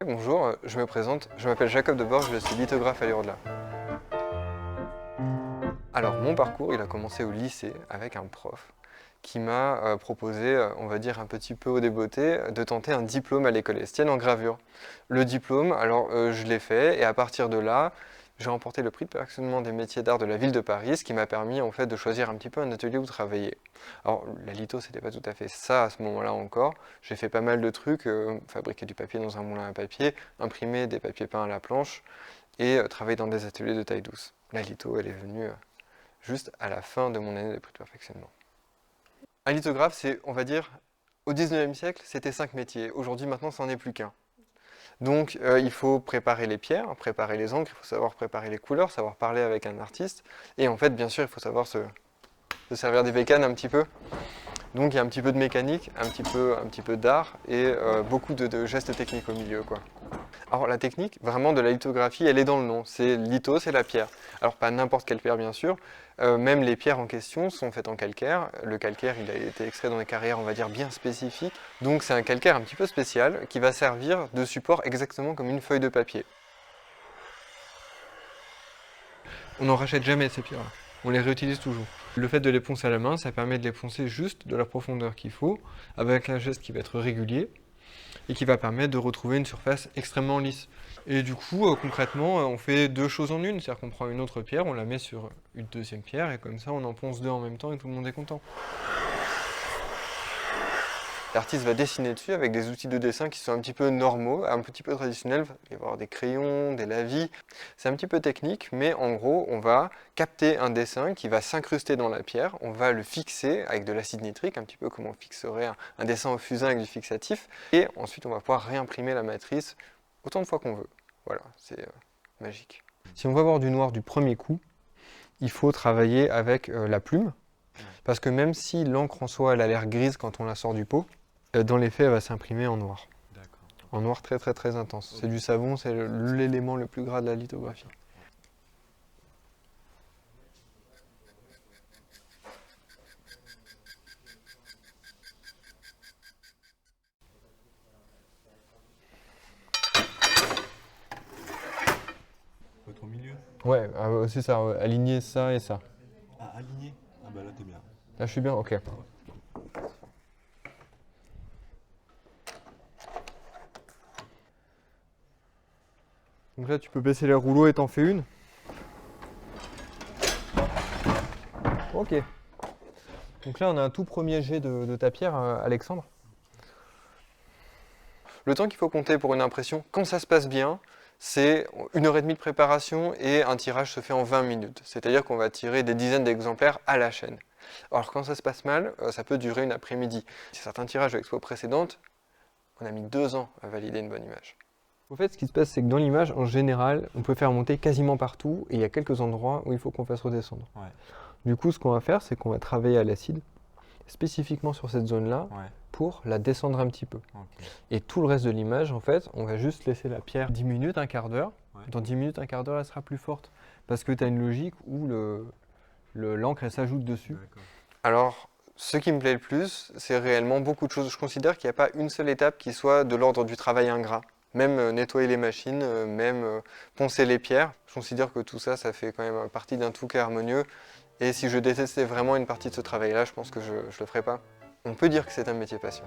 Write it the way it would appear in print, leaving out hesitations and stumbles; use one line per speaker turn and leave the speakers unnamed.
Bonjour, je me présente, je m'appelle Jacob Deborge, je suis lithographe à l'Irodela. Alors mon parcours, il a commencé au lycée avec un prof qui m'a proposé, on va dire un petit peu au débeauté, de tenter un diplôme à l'école Estienne en gravure. Le diplôme, alors je l'ai fait et à partir de là, j'ai remporté le prix de perfectionnement des métiers d'art de la ville de Paris, ce qui m'a permis en fait de choisir un petit peu un atelier où travailler. Alors la litho, c'était pas tout à fait ça à ce moment-là encore. J'ai fait pas mal de trucs, fabriquer du papier dans un moulin à papier, imprimer des papiers peints à la planche et travailler dans des ateliers de taille douce. La litho, elle est venue juste à la fin de mon année de prix de perfectionnement. Un lithographe, c'est, on va dire, au 19e siècle, c'était 5 métiers. Aujourd'hui, maintenant, c'en est plus qu'un. Donc, il faut préparer les pierres, préparer les encres, il faut savoir préparer les couleurs, savoir parler avec un artiste. Et en fait, bien sûr, il faut savoir se servir des bécanes un petit peu. Donc, il y a un petit peu de mécanique, un petit peu d'art et beaucoup de gestes techniques au milieu, quoi. Alors la technique vraiment de la lithographie, elle est dans le nom, c'est litho, c'est la pierre. Alors pas n'importe quelle pierre bien sûr, même les pierres en question sont faites en calcaire. Le calcaire il a été extrait dans des carrières on va dire bien spécifiques, donc c'est un calcaire un petit peu spécial qui va servir de support exactement comme une feuille de papier. On n'en rachète jamais ces pierres-là, on les réutilise toujours. Le fait de les poncer à la main, ça permet de les poncer juste de la profondeur qu'il faut, avec un geste qui va être régulier, et qui va permettre de retrouver une surface extrêmement lisse. Et du coup, concrètement, on fait deux choses en une, c'est-à-dire qu'on prend une autre pierre, on la met sur une deuxième pierre, et comme ça on en ponce deux en même temps et tout le monde est content. L'artiste va dessiner dessus avec des outils de dessin qui sont un petit peu normaux, un petit peu traditionnels. Il va y avoir des crayons, des lavis. C'est un petit peu technique, mais en gros, on va capter un dessin qui va s'incruster dans la pierre. On va le fixer avec de l'acide nitrique, un petit peu comme on fixerait un dessin au fusain avec du fixatif. Et ensuite, on va pouvoir réimprimer la matrice autant de fois qu'on veut. Voilà, c'est magique. Si on veut avoir du noir du premier coup, il faut travailler avec la plume. Parce que même si l'encre en soi, elle a l'air grise quand on la sort du pot, dans les faits, elle va s'imprimer en noir. En noir très très très intense. C'est du savon, c'est l'élément le plus gras de la lithographie.
Faut être au milieu.
Ouais, c'est ça, aligner ça et ça.
Ah, aligné. Ah bah là t'es bien.
Là je suis bien, ok. Donc là tu peux baisser les rouleaux et t'en fais une. Ok. Donc là on a un tout premier jet de ta pierre, Alexandre. Le temps qu'il faut compter pour une impression, quand ça se passe bien, c'est 1 h 30 de préparation et un tirage se fait en 20 minutes. C'est-à-dire qu'on va tirer des dizaines d'exemplaires à la chaîne. Alors quand ça se passe mal, ça peut durer une après-midi. Certains tirages de l'expo précédente, on a mis 2 ans à valider une bonne image. En fait, ce qui se passe, c'est que dans l'image, en général, on peut faire monter quasiment partout et il y a quelques endroits où il faut qu'on fasse redescendre.
Ouais.
Du coup, ce qu'on va faire, c'est qu'on va travailler à l'acide, spécifiquement sur cette zone-là,
Ouais.
pour la descendre un petit peu.
Ok.
Et tout le reste de l'image, en fait, on va juste laisser la pierre 10 minutes, un quart d'heure.
Ouais.
Dans 10 minutes, un quart d'heure, elle sera plus forte. Parce que tu as une logique où l'encre, elle s'ajoute dessus.
D'accord.
Alors, ce qui me plaît le plus, c'est réellement beaucoup de choses. Je considère qu'il n'y a pas une seule étape qui soit de l'ordre du travail ingrat. Même nettoyer les machines, même poncer les pierres. Je considère que tout ça, ça fait quand même partie d'un tout qui est harmonieux. Et si je détestais vraiment une partie de ce travail-là, je pense que je ne le ferais pas. On peut dire que c'est un métier passion.